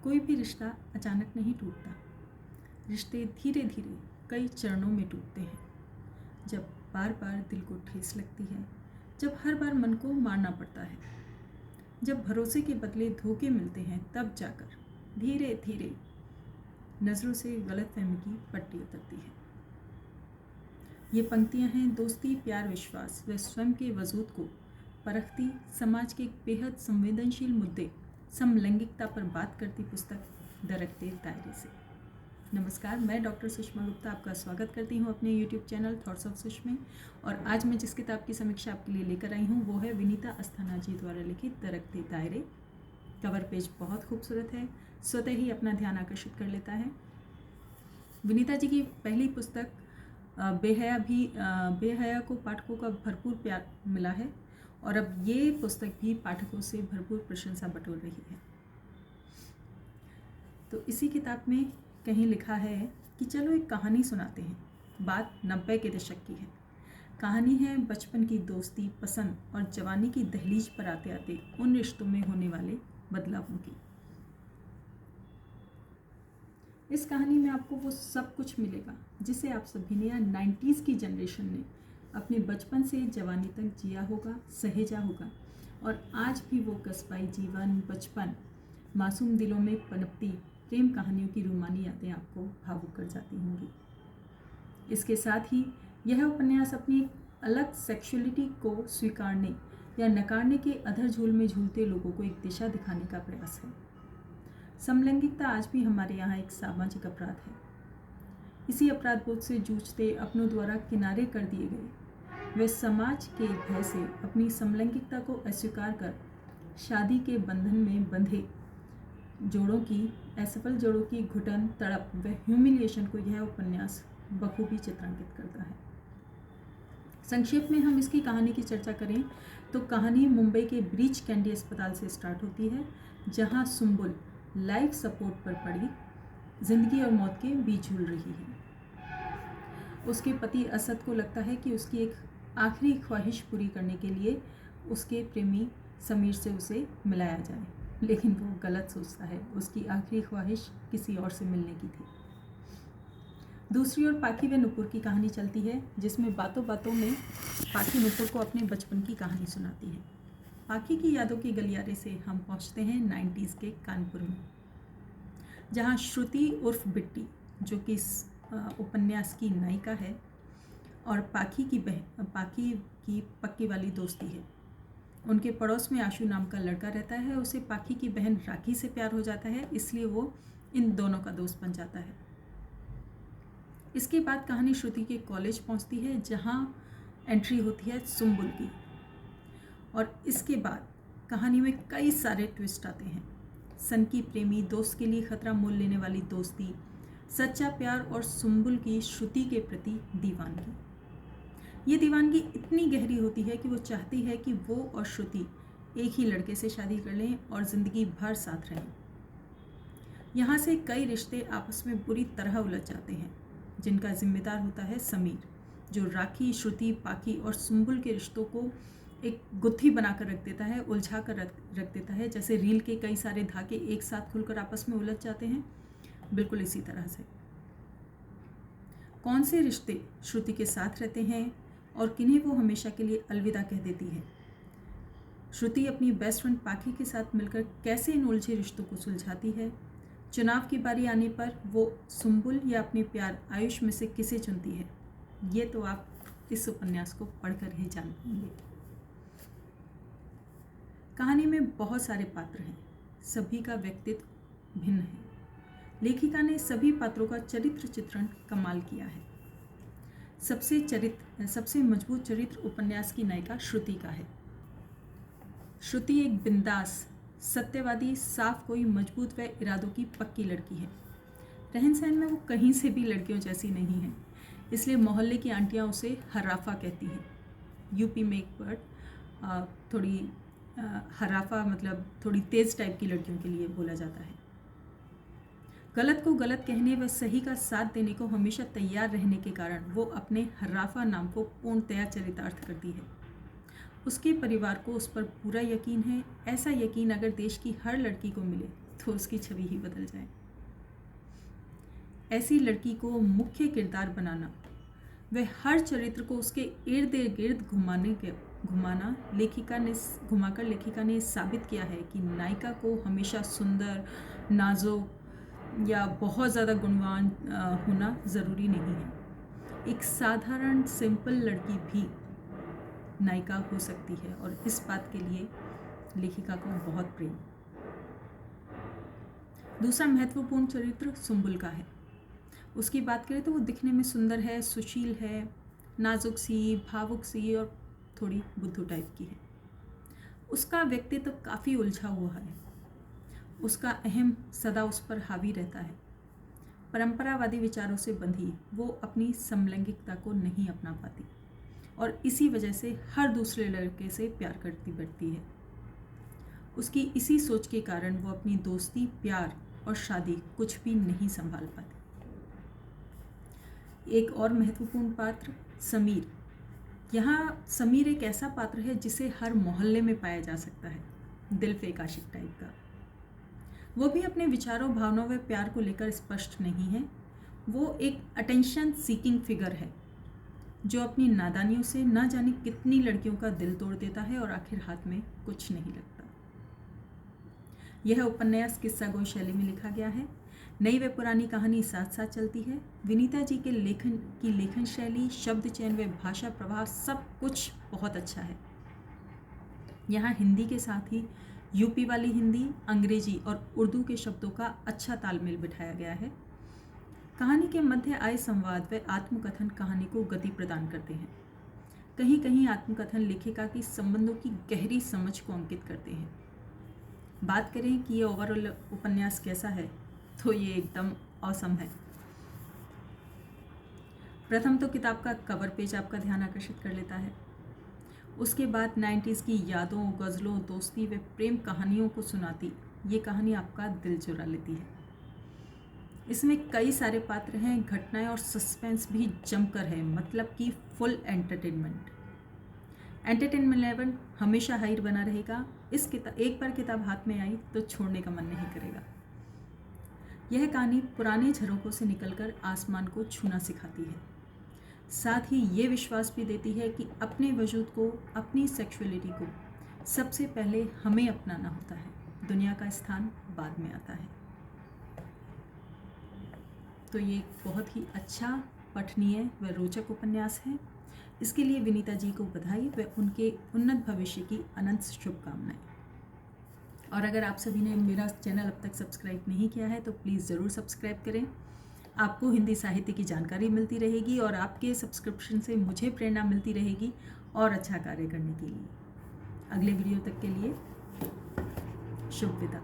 कोई भी रिश्ता अचानक नहीं टूटता। रिश्ते धीरे धीरे कई चरणों में टूटते हैं। जब बार बार दिल को ठेस लगती है, जब हर बार मन को मारना पड़ता है, जब भरोसे के बदले धोखे मिलते हैं, तब जाकर धीरे धीरे नज़रों से गलतफहमी की पट्टी उतरती है। ये पंक्तियां हैं दोस्ती, प्यार, विश्वास व स्वयं के वजूद को परखती समाज के एक बेहद संवेदनशील मुद्दे समलैंगिकता पर बात करती पुस्तक दरकते दायरे से। नमस्कार, मैं डॉक्टर सुषमा गुप्ता आपका स्वागत करती हूँ अपने YouTube चैनल थॉट्स ऑफ सुष में। और आज मैं जिस किताब की समीक्षा आपके लिए लेकर आई हूँ वो है विनीता अस्थाना जी द्वारा लिखित दरकते दायरे। कवर पेज बहुत खूबसूरत है, स्वतः ही अपना ध्यान आकर्षित कर लेता है। विनीता जी की पहली पुस्तक बेहया को पाठकों का भरपूर प्यार मिला है और अब ये पुस्तक भी पाठकों से भरपूर प्रशंसा बटोर रही है। तो इसी किताब में कहीं लिखा है कि चलो एक कहानी सुनाते हैं। बात 90 के दशक की है। कहानी है बचपन की दोस्ती, पसंद और जवानी की दहलीज पर आते आते उन रिश्तों में होने वाले बदलावों की। इस कहानी में आपको वो सब कुछ मिलेगा जिसे आप सभी ने या 90s की जनरेशन ने अपने बचपन से जवानी तक जिया होगा, सहेजा होगा और आज भी वो कस्बाई जीवन, बचपन, मासूम दिलों में पनपती प्रेम कहानियों की रूमानी यादें आपको भावुक कर जाती होंगी। इसके साथ ही यह उपन्यास अपनी अलग सेक्सुअलिटी को स्वीकारने या नकारने के अधर झूल में झूलते लोगों को एक दिशा दिखाने का प्रयास है। समलैंगिकता आज भी हमारे यहाँ एक सामाजिक अपराध है। इसी अपराध बोध से जूझते अपनों द्वारा किनारे कर दिए गए वे समाज के भय से अपनी समलैंगिकता को अस्वीकार कर शादी के बंधन में बंधे जोड़ों की, असफल जोड़ों की घुटन, तड़प व ह्यूमिलिएशन को यह उपन्यास बखूबी चित्रांकित करता है। संक्षेप में हम इसकी कहानी की चर्चा करें तो कहानी मुंबई के ब्रीच कैंडी अस्पताल से स्टार्ट होती है, जहां सुंबुल लाइफ सपोर्ट पर पड़ी जिंदगी और मौत के बीच झूल रही है। उसके पति असद को लगता है कि उसकी एक आखिरी ख्वाहिश पूरी करने के लिए उसके प्रेमी समीर से उसे मिलाया जाए, लेकिन वो गलत सोचता है। उसकी आखिरी ख्वाहिश किसी और से मिलने की थी। दूसरी ओर पाखी व नुपुर की कहानी चलती है, जिसमें बातों बातों में पाखी नुपुर को अपने बचपन की कहानी सुनाती है। पाखी की यादों के गलियारे से हम पहुंचते हैं 90s के कानपुर में, जहां श्रुति उर्फ बिट्टी, जो कि इस उपन्यास की नायिका है और पाखी की पक्की वाली दोस्ती है। उनके पड़ोस में आशु नाम का लड़का रहता है। उसे पाखी की बहन राखी से प्यार हो जाता है, इसलिए वो इन दोनों का दोस्त बन जाता है। इसके बाद कहानी श्रुति के कॉलेज पहुंचती है, जहां एंट्री होती है सुंबुल की। और इसके बाद कहानी में कई सारे ट्विस्ट आते हैं। सनकी प्रेमी, दोस्त के लिए खतरा मोल लेने वाली दोस्ती, सच्चा प्यार और सुंबुल की श्रुति के प्रति दीवानगी। ये दीवानगी इतनी गहरी होती है कि वो चाहती है कि वो और श्रुति एक ही लड़के से शादी कर लें और ज़िंदगी भर साथ रहें। यहाँ से कई रिश्ते आपस में बुरी तरह उलझ जाते हैं, जिनका जिम्मेदार होता है समीर, जो राखी, श्रुति, पाखी और सुंबुल के रिश्तों को एक गुत्थी बनाकर रख देता है, उलझा कर रख देता है। जैसे रील के कई सारे धागे एक साथ खुलकर आपस में उलझ जाते हैं, बिल्कुल इसी तरह से। कौन से रिश्ते श्रुति के साथ रहते हैं और किन्हें वो हमेशा के लिए अलविदा कह देती है। श्रुति अपनी बेस्ट फ्रेंड पाखी के साथ मिलकर कैसे इन उलझे रिश्तों को सुलझाती है। चुनाव की बारी आने पर वो सुंबुल या अपने प्यार आयुष में से किसे चुनती है, ये तो आप इस उपन्यास को पढ़कर ही जान पाएंगे। कहानी में बहुत सारे पात्र हैं, सभी का व्यक्तित्व भिन्न है। लेखिका ने सभी पात्रों का चरित्र चित्रण कमाल किया है। सबसे मजबूत चरित्र उपन्यास की नायिका श्रुति का है। श्रुति एक बिंदास, सत्यवादी, साफ कोई, मजबूत व इरादों की पक्की लड़की है। रहन सहन में वो कहीं से भी लड़कियों जैसी नहीं है, इसलिए मोहल्ले की आंटियां उसे हराफा कहती हैं। यूपी में एक वर्ड थोड़ी हराफा मतलब थोड़ी तेज टाइप की लड़कियों के लिए बोला जाता है। गलत को गलत कहने व सही का साथ देने को हमेशा तैयार रहने के कारण वो अपने हर्राफा नाम को पूर्णतया चरितार्थ करती है। उसके परिवार को उस पर पूरा यकीन है। ऐसा यकीन अगर देश की हर लड़की को मिले तो उसकी छवि ही बदल जाए। ऐसी लड़की को मुख्य किरदार बनाना, वह हर चरित्र को उसके इर्द गिर्द घुमाकर लेखिका ने साबित किया है कि नायिका को हमेशा सुंदर, नाजुक या बहुत ज़्यादा गुणवान होना ज़रूरी नहीं है। एक साधारण सिंपल लड़की भी नायिका हो सकती है और इस बात के लिए लेखिका को बहुत प्रेम। दूसरा महत्वपूर्ण चरित्र सुंबुल का है। उसकी बात करें तो वो दिखने में सुंदर है, सुशील है, नाजुक सी, भावुक सी और थोड़ी बुद्धू टाइप की है। उसका व्यक्तित्व काफ़ी उलझा हुआ है। उसका अहम सदा उस पर हावी रहता है। परंपरावादी विचारों से बंधी वो अपनी समलैंगिकता को नहीं अपना पाती और इसी वजह से हर दूसरे लड़के से प्यार करती बढ़ती है। उसकी इसी सोच के कारण वो अपनी दोस्ती, प्यार और शादी कुछ भी नहीं संभाल पाती। एक और महत्वपूर्ण पात्र समीर। यहाँ समीर एक ऐसा पात्र है जिसे हर मोहल्ले में पाया जा सकता है, दिल फेक आशिक टाइप का। वो भी अपने विचारों, भावनाओं व प्यार को लेकर स्पष्ट नहीं है। वो एक अटेंशन सीकिंग फिगर है जो अपनी नादानियों से ना जाने कितनी लड़कियों का दिल तोड़ देता है और आखिर हाथ में कुछ नहीं लगता। यह उपन्यास किस्सा गोई शैली में लिखा गया है। नई व पुरानी कहानी साथ साथ चलती है। विनीता जी के लेखन शैली, शब्द चयन व भाषा प्रवाह सब कुछ बहुत अच्छा है। यहाँ हिंदी के साथ ही यूपी वाली हिंदी, अंग्रेजी और उर्दू के शब्दों का अच्छा तालमेल बिठाया गया है। कहानी के मध्य आए संवाद व आत्मकथन कहानी को गति प्रदान करते हैं। कहीं कहीं आत्मकथन लेखिका की संबंधों की गहरी समझ को अंकित करते हैं। बात करें कि ये ओवरऑल उपन्यास कैसा है, तो ये एकदम ऑसम है। प्रथम तो किताब का कवर पेज आपका ध्यान आकर्षित कर लेता है। उसके बाद 90s की यादों, गज़लों, दोस्ती व प्रेम कहानियों को सुनाती ये कहानी आपका दिल चुरा लेती है। इसमें कई सारे पात्र हैं, घटनाएं और सस्पेंस भी जमकर है, मतलब कि फुल एंटरटेनमेंट लेवल हमेशा हाई बना रहेगा। एक बार किताब हाथ में आई तो छोड़ने का मन नहीं करेगा। यह कहानी पुराने झरोकों से निकलकर आसमान को छूना सिखाती है। साथ ही ये विश्वास भी देती है कि अपने वजूद को, अपनी सेक्सुअलिटी को सबसे पहले हमें अपनाना होता है, दुनिया का स्थान बाद में आता है। तो ये बहुत ही अच्छा, पठनीय व रोचक उपन्यास है। इसके लिए विनीता जी को बधाई व उनके उन्नत भविष्य की अनंत शुभकामनाएं। और अगर आप सभी ने मेरा चैनल अब तक सब्सक्राइब नहीं किया है तो प्लीज़ ज़रूर सब्सक्राइब करें। आपको हिंदी साहित्य की जानकारी मिलती रहेगी और आपके सब्सक्रिप्शन से मुझे प्रेरणा मिलती रहेगी और अच्छा कार्य करने के लिए। अगले वीडियो तक के लिए शुभ विदा।